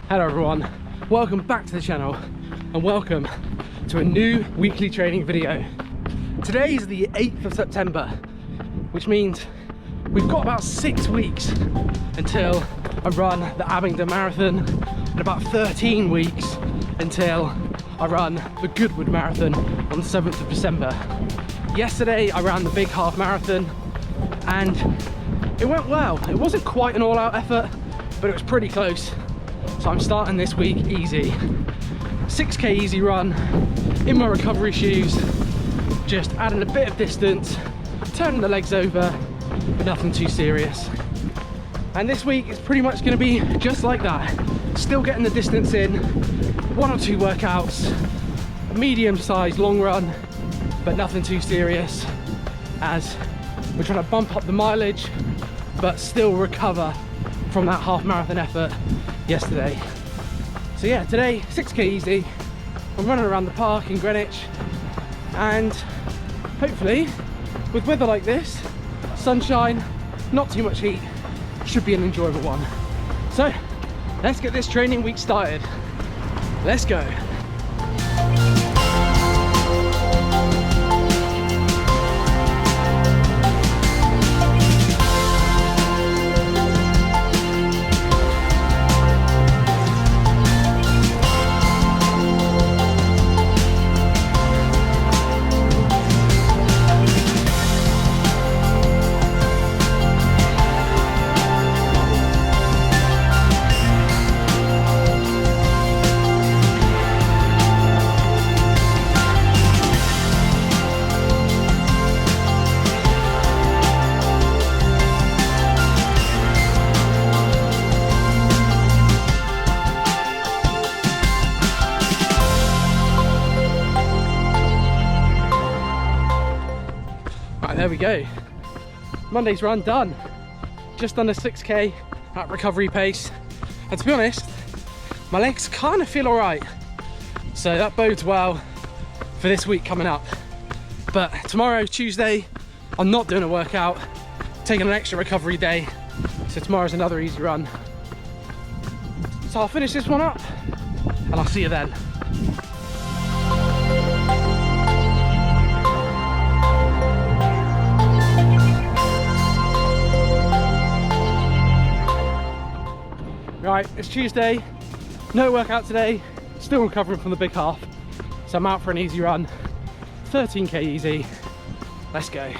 Hello everyone, welcome back to the channel and welcome to a new weekly training video. Today is the 8th of September, which means we've got about 6 weeks until I run the Abingdon Marathon and about 13 weeks until I run the Goodwood Marathon on the 7th of December. Yesterday I ran the big half marathon and it went well. It wasn't quite an all-out effort, but it was pretty close. So I'm starting this week easy. 6k easy run in my recovery shoes, just adding a bit of distance, turning the legs over, but nothing too serious. And this week is pretty much going to be just like that. Still getting the distance in, 1 or 2 workouts, a medium-sized long run, but nothing too serious, as we're trying to bump up the mileage but still recover from that half marathon effort yesterday. So yeah, today 6k easy. I'm running around the park in Greenwich, and hopefully with weather like this, sunshine, not too much heat, should be an enjoyable one. So let's get this training week started. Let's go. There we go, Monday's run done, just under 6k at recovery pace, and to be honest my legs kind of feel alright, so that bodes well for this week coming up. But tomorrow, Tuesday, I'm not doing a workout, taking an extra recovery day, so tomorrow's another easy run. So I'll finish this one up and I'll see you then. Right, it's Tuesday, no workout today, still recovering from the big half, so I'm out for an easy run, 13k easy, let's go.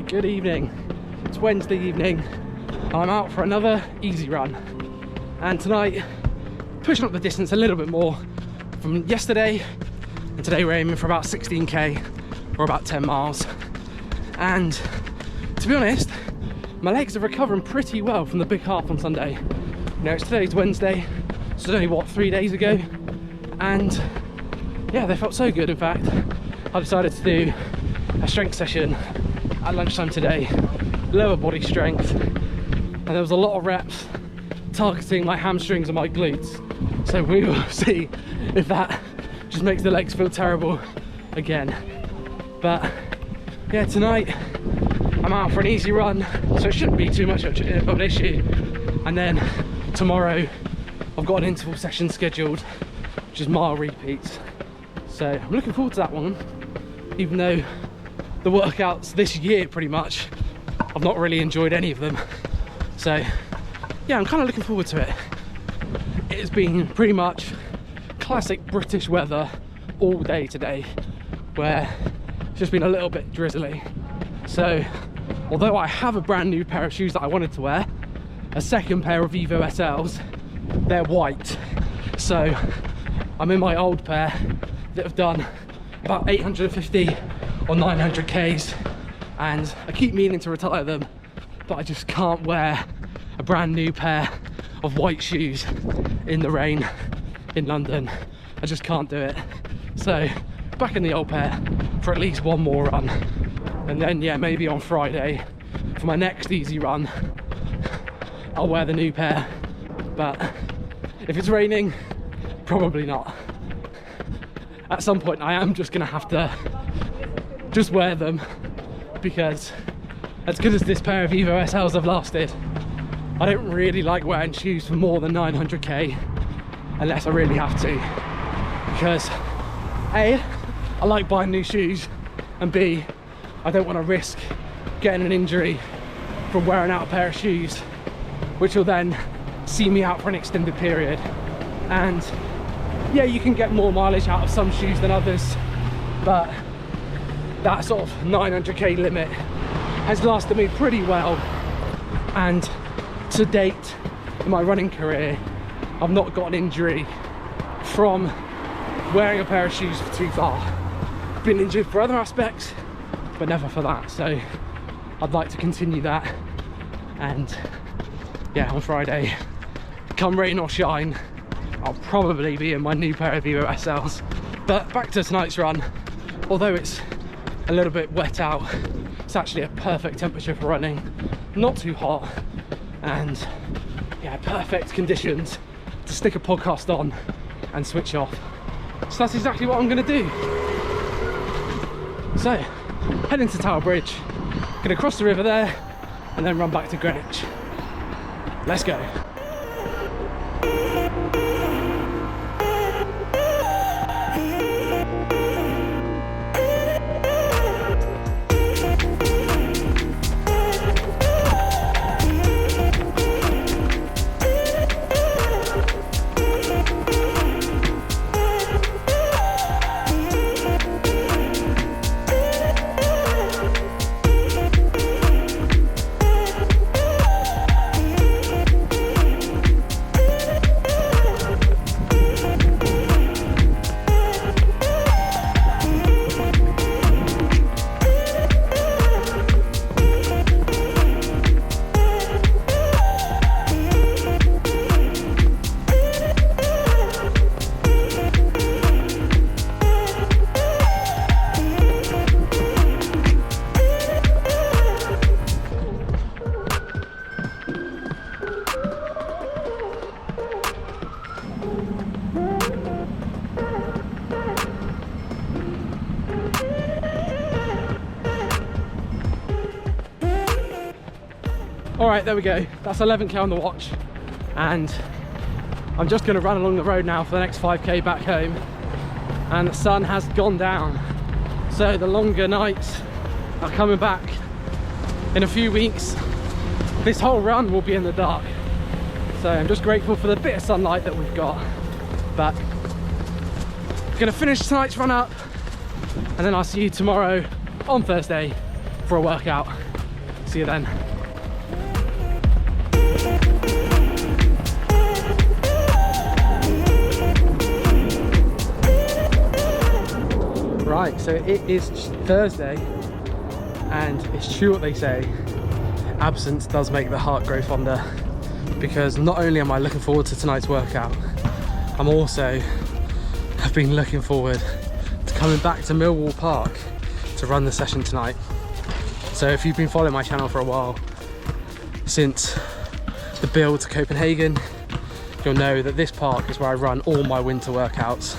Good evening, it's Wednesday evening and I'm out for another easy run, and tonight pushing up the distance a little bit more from yesterday, and today we're aiming for about 16k or about 10 miles. And to be honest, my legs are recovering pretty well from the big half on Sunday. You know, today's Wednesday, so it's only what, 3 days ago, and yeah, they felt so good. In fact, I decided to do a strength session at lunchtime today, lower body strength, and there was a lot of reps targeting my hamstrings and my glutes, so we will see if that just makes the legs feel terrible again. But yeah, tonight I'm out for an easy run, so it shouldn't be too much of an issue, and then tomorrow I've got an interval session scheduled, which is mile repeats, so I'm looking forward to that one, even though the workouts this year pretty much I've not really enjoyed any of them. So yeah, I'm kind of looking forward to it. It has been pretty much classic British weather all day today, where it's just been a little bit drizzly. So although I have a brand new pair of shoes that I wanted to wear, a second pair of Evo SLs, they're white, so I'm in my old pair that have done about 850 or 900 Ks, and I keep meaning to retire them, but I just can't wear a brand new pair of white shoes in the rain in London. I just can't do it. So back in the old pair for at least one more run, and then yeah, maybe on Friday for my next easy run I'll wear the new pair. But if it's raining, probably not. At some point I am just gonna have to just wear them, because as good as this pair of Evo SLs have lasted, I don't really like wearing shoes for more than 900k unless I really have to, because A, I like buying new shoes, and B, I don't want to risk getting an injury from wearing out a pair of shoes, which will then see me out for an extended period. And yeah, you can get more mileage out of some shoes than others, but that sort of 900k limit has lasted me pretty well, and to date in my running career I've not got an injury from wearing a pair of shoes for too far. I've been injured for other aspects, but never for that, so I'd like to continue that. And yeah, on Friday, come rain or shine, I'll probably be in my new pair of Evo SLs. But back to tonight's run. Although it's a little bit wet out, it's actually a perfect temperature for running, not too hot, and yeah, perfect conditions to stick a podcast on and switch off. So that's exactly what I'm gonna do. So, heading to Tower Bridge, gonna cross the river there and then run back to Greenwich. Let's go. Alright, there we go. That's 11k on the watch, and I'm just going to run along the road now for the next 5k back home. And the sun has gone down, so the longer nights are coming back. In a few weeks, this whole run will be in the dark. So I'm just grateful for the bit of sunlight that we've got. But I'm going to finish tonight's run up, and then I'll see you tomorrow on Thursday for a workout. See you then. Right, so it is Thursday, and it's true what they say, absence does make the heart grow fonder, because not only am I looking forward to tonight's workout, I'm also have been looking forward to coming back to Millwall Park to run the session tonight. So if you've been following my channel for a while, since the build to Copenhagen, you'll know that this park is where I run all my winter workouts.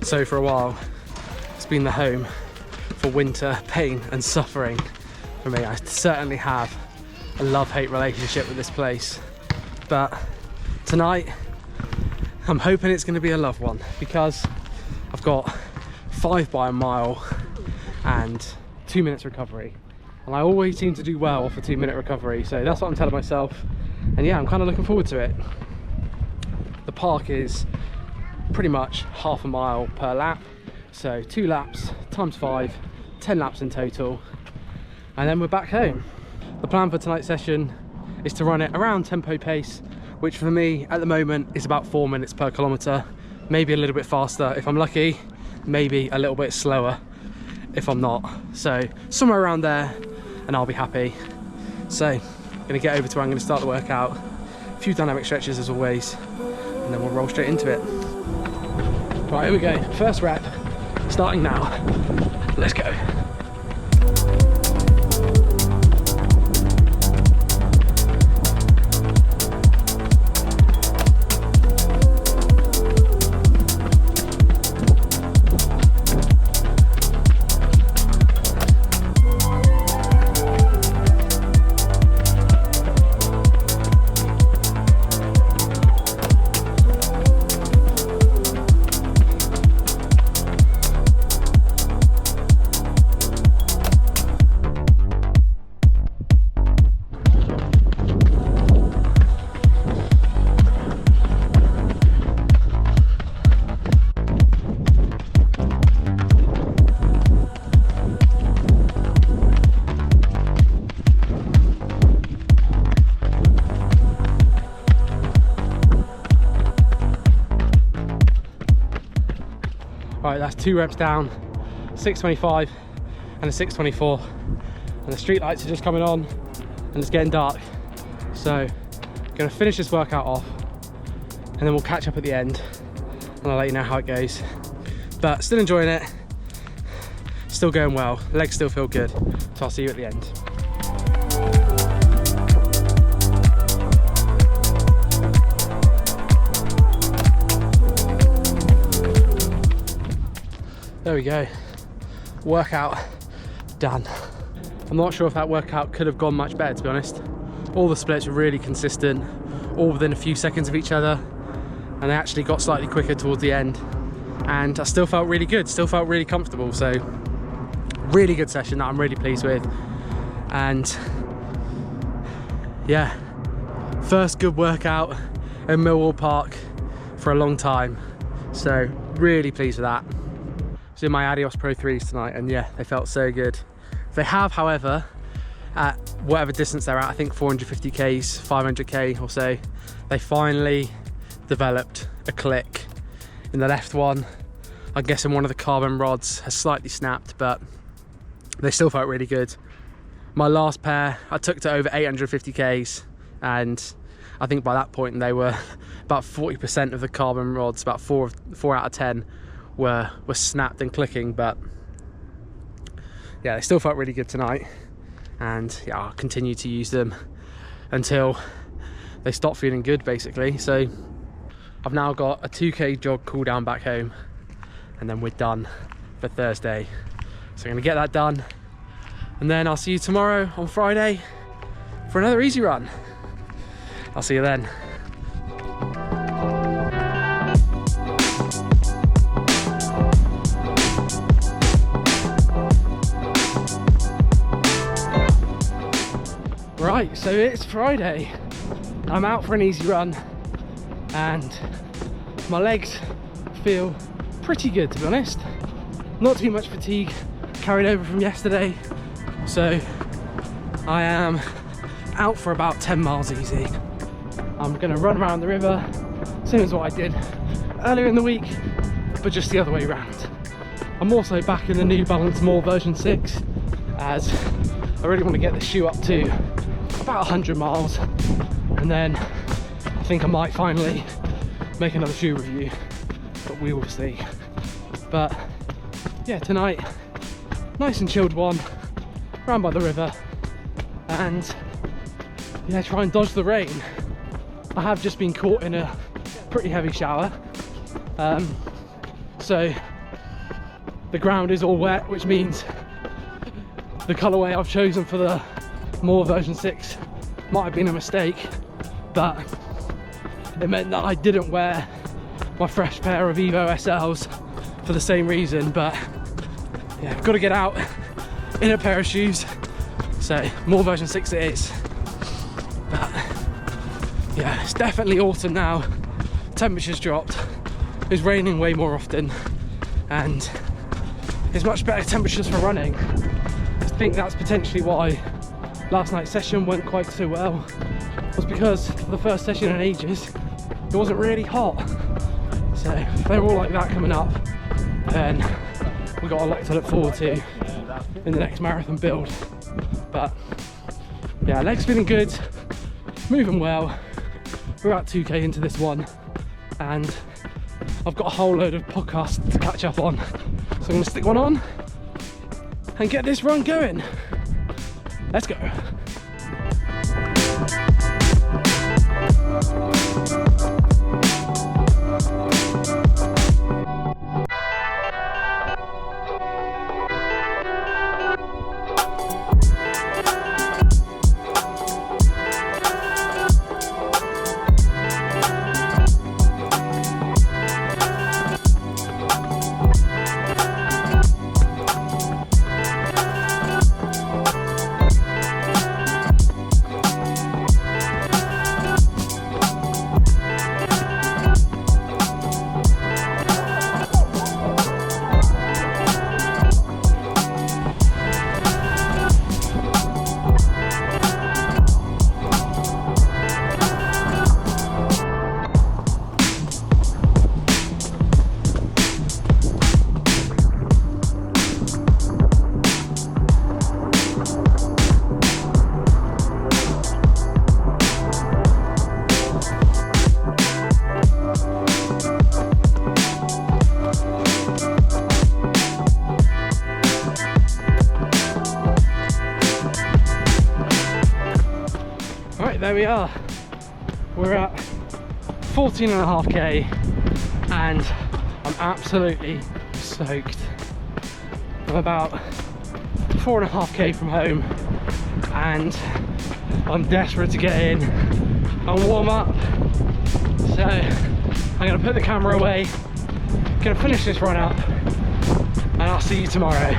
So for a while, it's been the home for winter pain and suffering for me. I certainly have a love-hate relationship with this place, but tonight I'm hoping it's going to be a love one, because I've got 5 by a mile and 2 minutes recovery, and I always seem to do well for 2-minute recovery, so that's what I'm telling myself. And yeah, I'm kind of looking forward to it. The park is pretty much half a mile per lap, so 2 laps times 5, 10 laps in total, and then we're back home. The plan for tonight's session is to run it around tempo pace, which for me at the moment is about 4 minutes per kilometre, maybe a little bit faster if I'm lucky, maybe a little bit slower if I'm not. So somewhere around there and I'll be happy. So I'm gonna get over to where I'm gonna start the workout. A few dynamic stretches as always, and then we'll roll straight into it. Right, here we go. First rep, starting now. Let's go. Right, that's 2 reps down, 625 and a 624. And the street lights are just coming on and it's getting dark. So I'm gonna finish this workout off and then we'll catch up at the end and I'll let you know how it goes. But still enjoying it, still going well, legs still feel good. So I'll see you at the end. There we go, workout done. I'm not sure if that workout could have gone much better, to be honest. All the splits were really consistent, all within a few seconds of each other, and they actually got slightly quicker towards the end. And I still felt really good, still felt really comfortable. So really good session that I'm really pleased with. And yeah, first good workout in Millwall Park for a long time. So really pleased with that. I was in my Adios Pro 3s tonight and yeah, they felt so good. They have, however, at whatever distance they're at, I think 450Ks, 500K or so, they finally developed a click in the left one. I'm guessing one of the carbon rods has slightly snapped, but they still felt really good. My last pair, I took to over 850Ks, and I think by that point they were about 40% of the carbon rods, about 4 out of 10 were snapped and clicking, but yeah, they still felt really good tonight. And yeah, I'll continue to use them until they stop feeling good, basically. So I've now got a 2K jog cool down back home, and then we're done for Thursday. So I'm gonna get that done, and then I'll see you tomorrow on Friday for another easy run. I'll see you then. Right, so it's Friday. I'm out for an easy run and my legs feel pretty good, to be honest. Not too much fatigue carried over from yesterday. So I am out for about 10 miles easy. I'm gonna run around the river, same as what I did earlier in the week, but just the other way around. I'm also back in the New Balance More version 6, as I really want to get the shoe up to about 100 miles, and then I think I might finally make another shoe review, but we will see. But yeah, tonight, nice and chilled one, round by the river, and yeah, try and dodge the rain. I have just been caught in a pretty heavy shower, so the ground is all wet, which means the colourway I've chosen for the More version 6 might have been a mistake, but it meant that I didn't wear my fresh pair of Evo SLs for the same reason. But yeah, I've got to get out in a pair of shoes, so More version 6 it is. But yeah, it's definitely autumn now, temperatures dropped, it's raining way more often, and it's much better temperatures for running. I think that's potentially why last night's session went quite so well, was because for the first session in ages it wasn't really hot. So if they're all like that coming up, then we've got a lot to look forward to in the next marathon build. But yeah, legs feeling good, moving well. We're about 2k into this one, and I've got a whole load of podcasts to catch up on. So I'm gonna stick one on and get this run going. Let's go. There we are. We're at 14.5k and I'm absolutely soaked. I'm about 4.5k from home and I'm desperate to get in and warm up. So I'm gonna put the camera away, gonna finish this run up, and I'll see you tomorrow.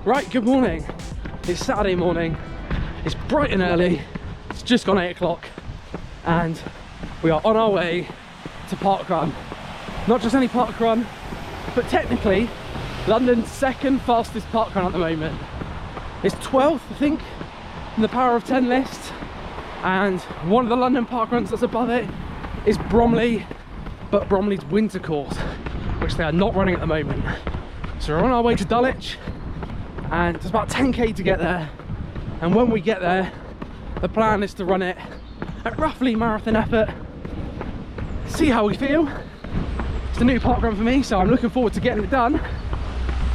Right, good morning. It's Saturday morning. It's bright and early. It's just gone 8 o'clock and we are on our way to PARKRUN. Not just any PARKRUN, but technically London's second fastest PARKRUN at the moment. It's 12th, I think, in the Power of 10 list, and one of the London PARKRUNs that's above it is Bromley, but Bromley's winter course, which they are not running at the moment. So we're on our way to Dulwich, and it's about 10k to get there, and when we get there the plan is to run it at roughly marathon effort, see how we feel. It's a new PARKRUN for me, so I'm looking forward to getting it done,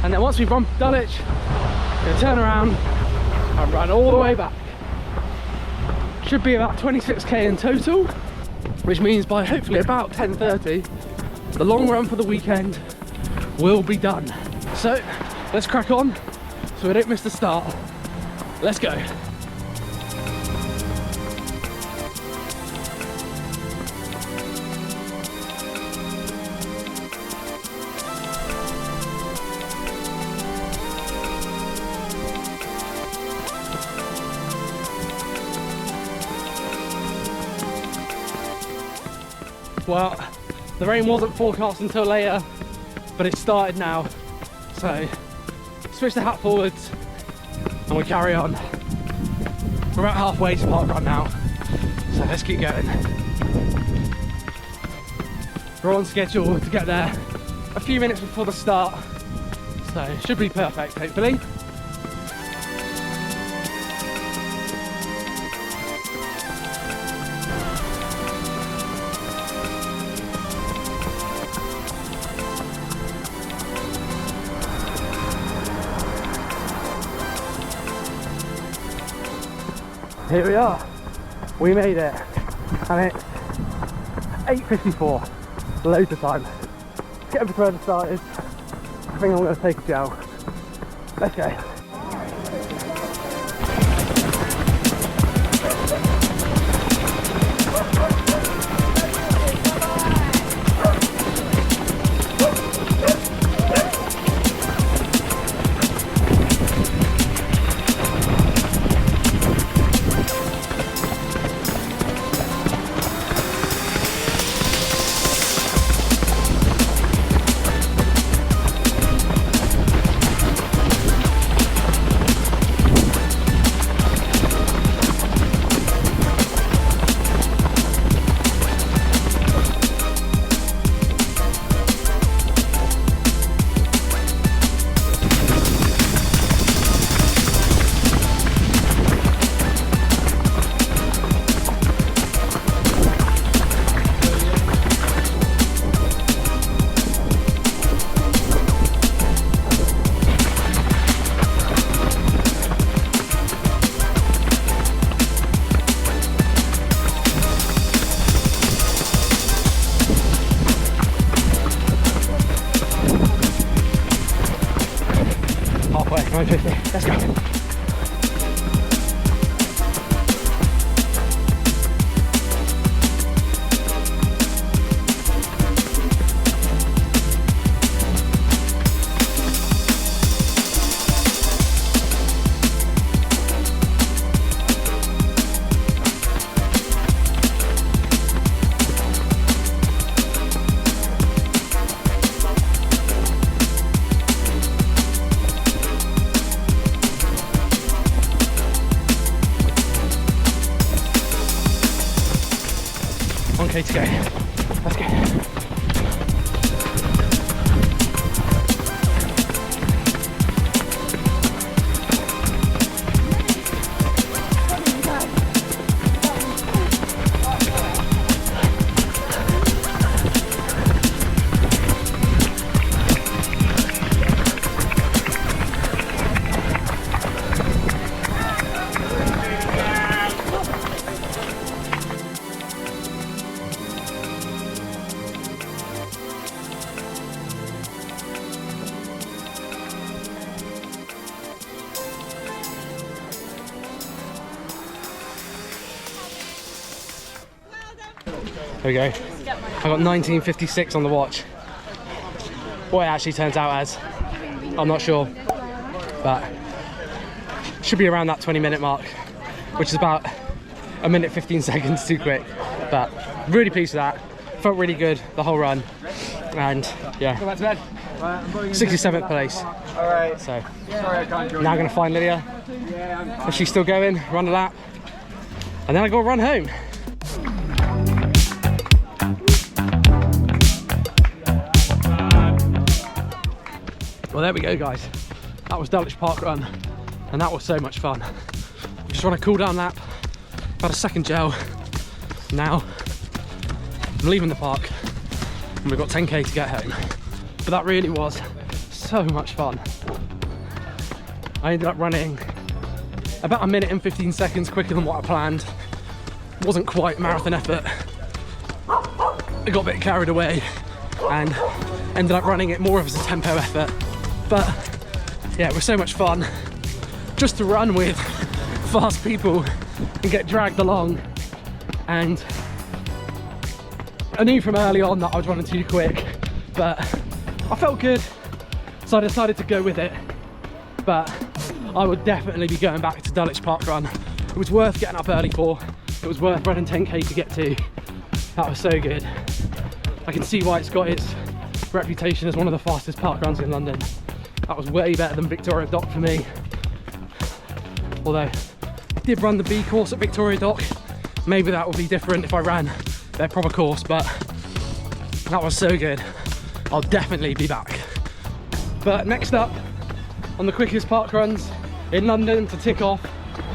and then once we've run Dulwich, I'm going to turn around and run all the way back. Should be about 26k in total, which means by hopefully about 10:30 the long run for the weekend will be done. So let's crack on so we don't miss the start. Let's go. Well, the rain wasn't forecast until later, but it started now. So switch the hat forwards and we carry on. We're about halfway to PARKRUN now, so let's keep going. We're on schedule to get there a few minutes before the start, so it should be perfect, hopefully. Here we are, we made it, and it's 8:54, loads of time. Get everything further started. I think I'm going to take a gel. Let's go. 7:50. Let's go. Okay, to go. Let's go. There we go. I got 19:56 on the watch. What it actually turns out as, I'm not sure, but should be around that 20-minute mark, which is about a minute 15 seconds too quick. But really pleased with that. Felt really good the whole run, and yeah, 67th place. Alright. So Sorry I can't join now I'm you. gonna find Lydia. If she's still going, run a lap, and then I gotta run home. Well, there we go, guys. That was Dulwich Park Run, and that was so much fun. Just run a cool down lap, had a second gel. Now I'm leaving the park, and we've got 10k to get home. But that really was so much fun. I ended up running about a minute and 15 seconds quicker than what I planned. Wasn't quite a marathon effort. I got a bit carried away and ended up running it more as a tempo effort. But yeah, it was so much fun just to run with fast people and get dragged along. And I knew from early on that I was running too quick, but I felt good, so I decided to go with it. But I would definitely be going back to Dulwich Park Run. It was worth getting up early for. It was worth running 10k to get to. That was so good. I can see why it's got its reputation as one of the fastest park runs in London. That was way better than Victoria Dock for me. Although I did run the B course at Victoria Dock. Maybe that would be different if I ran their proper course, but that was so good. I'll definitely be back. But next up on the quickest park runs in London to tick off,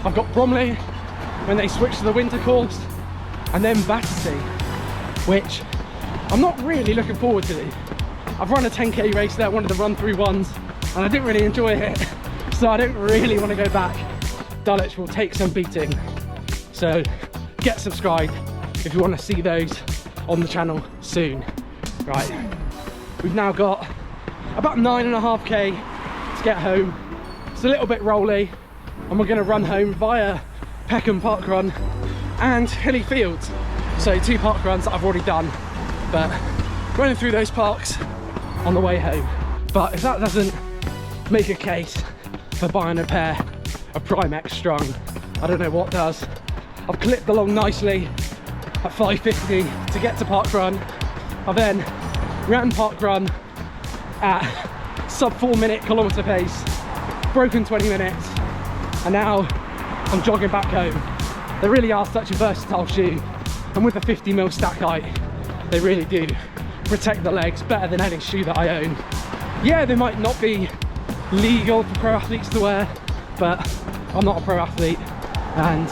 I've got Bromley when they switch to the winter course, and then Battersea, which I'm not really looking forward to. I've run a 10k race there, one of the run through ones, and I didn't really enjoy it, so I don't really want to go back. Dulwich will take some beating, so get subscribed if you want to see those on the channel soon. Right, we've now got about 9.5k to get home. It's a little bit rolly, and we're going to run home via Peckham Park Run and Hilly Fields, so 2 park runs that I've already done, but running through those parks on the way home. But if that doesn't make a case for buying a pair of Prime X Strung, I don't know what does. I've clipped along nicely at 5:50 to get to Parkrun. I then ran Parkrun at sub 4-minute kilometre pace, broken 20 minutes, and now I'm jogging back home. They really are such a versatile shoe, and with a 50mm stack height, they really do protect the legs better than any shoe that I own. Yeah, they might not be legal for pro athletes to wear, but I'm not a pro athlete, and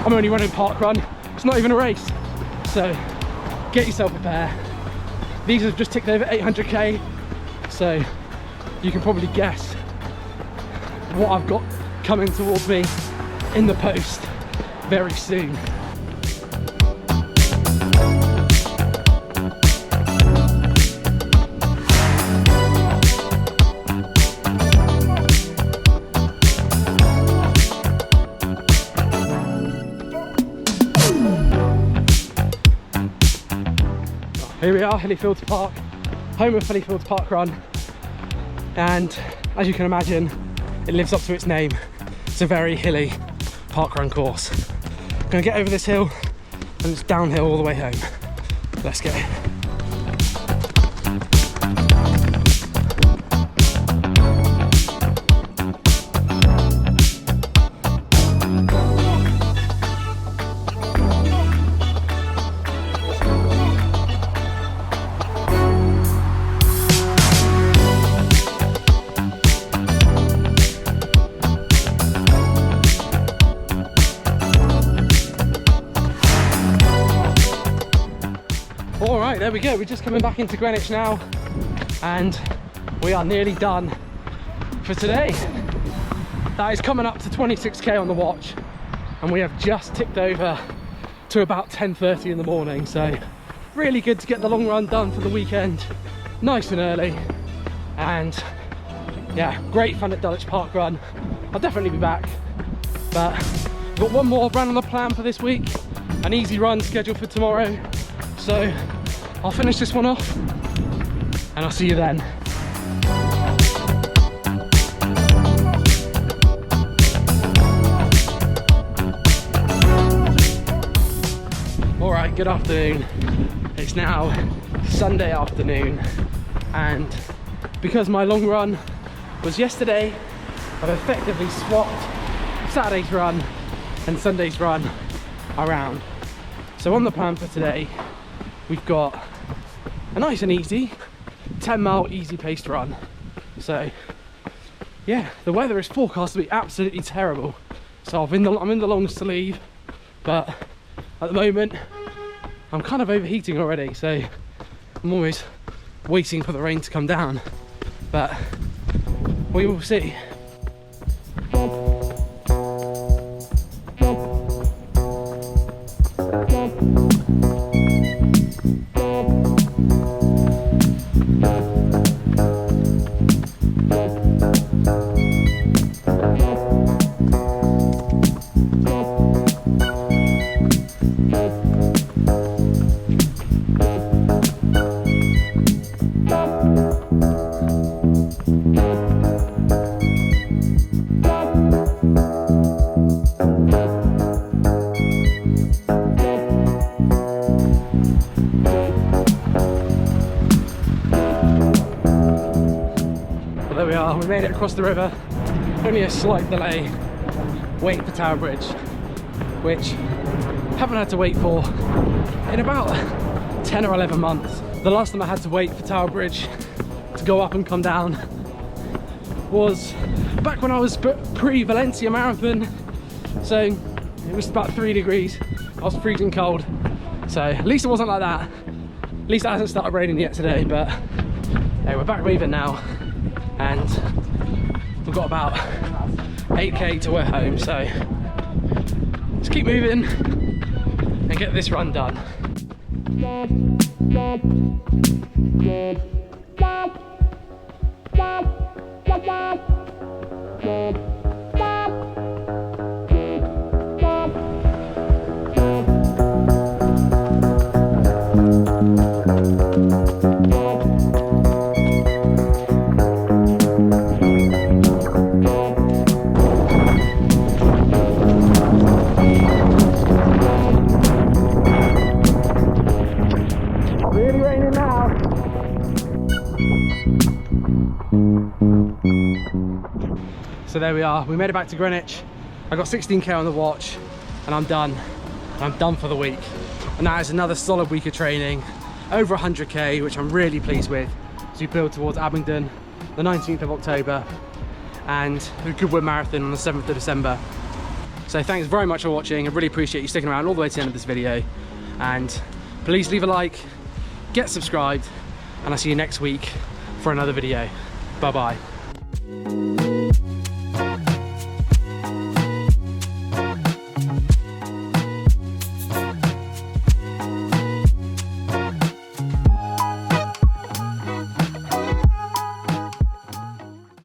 I'm only running Parkrun. It's not even a race, so get yourself a pair. These have just ticked over 800k, so you can probably guess what I've got coming towards me in the post very soon. Here we are, Hillyfields Park, home of Hillyfields Parkrun, and as you can imagine, it lives up to its name. It's a very hilly parkrun course. I'm gonna get over this hill and it's downhill all the way home. Let's go. Alright, there we go. We're just coming back into Greenwich now and we are nearly done for today. That is coming up to 26k on the watch and we have just ticked over to about 10:30 in the morning, so really good to get the long run done for the weekend nice and early. And yeah, great fun at Dulwich Parkrun. I'll definitely be back, but I've got one more run on the plan for this week, an easy run scheduled for tomorrow. So I'll finish this one off and I'll see you then. All right, good afternoon. It's now Sunday afternoon, and because my long run was yesterday, I've effectively swapped Saturday's run and Sunday's run around. So on the plan for today, we've got a nice and easy 10-mile easy paced run. So yeah, the weather is forecast to be absolutely terrible, so I'm in the long sleeve, but at the moment I'm kind of overheating already, so I'm always waiting for the rain to come down, but we will see. There we are, we made it across the river. Only a slight delay waiting for Tower Bridge, which I haven't had to wait for in about 10 or 11 months. The last time I had to wait for Tower Bridge to go up and come down was back when I was pre-Valencia Marathon. So it was about 3 degrees, I was freezing cold. So at least it wasn't like that. At least it hasn't started raining yet today, but hey, we're back moving now. And we've got about 8k to we're home, so let's keep moving and get this run done. So there we are, we made it back to Greenwich. I got 16k on the watch and I'm done. I'm done for the week. And that is another solid week of training, over 100k, which I'm really pleased with, as we build towards Abingdon the 19th of October and the Goodwood Marathon on the 7th of December. So thanks very much for watching. I really appreciate you sticking around all the way to the end of this video, and please leave a like, get subscribed, and I'll see you next week for another video. Bye bye.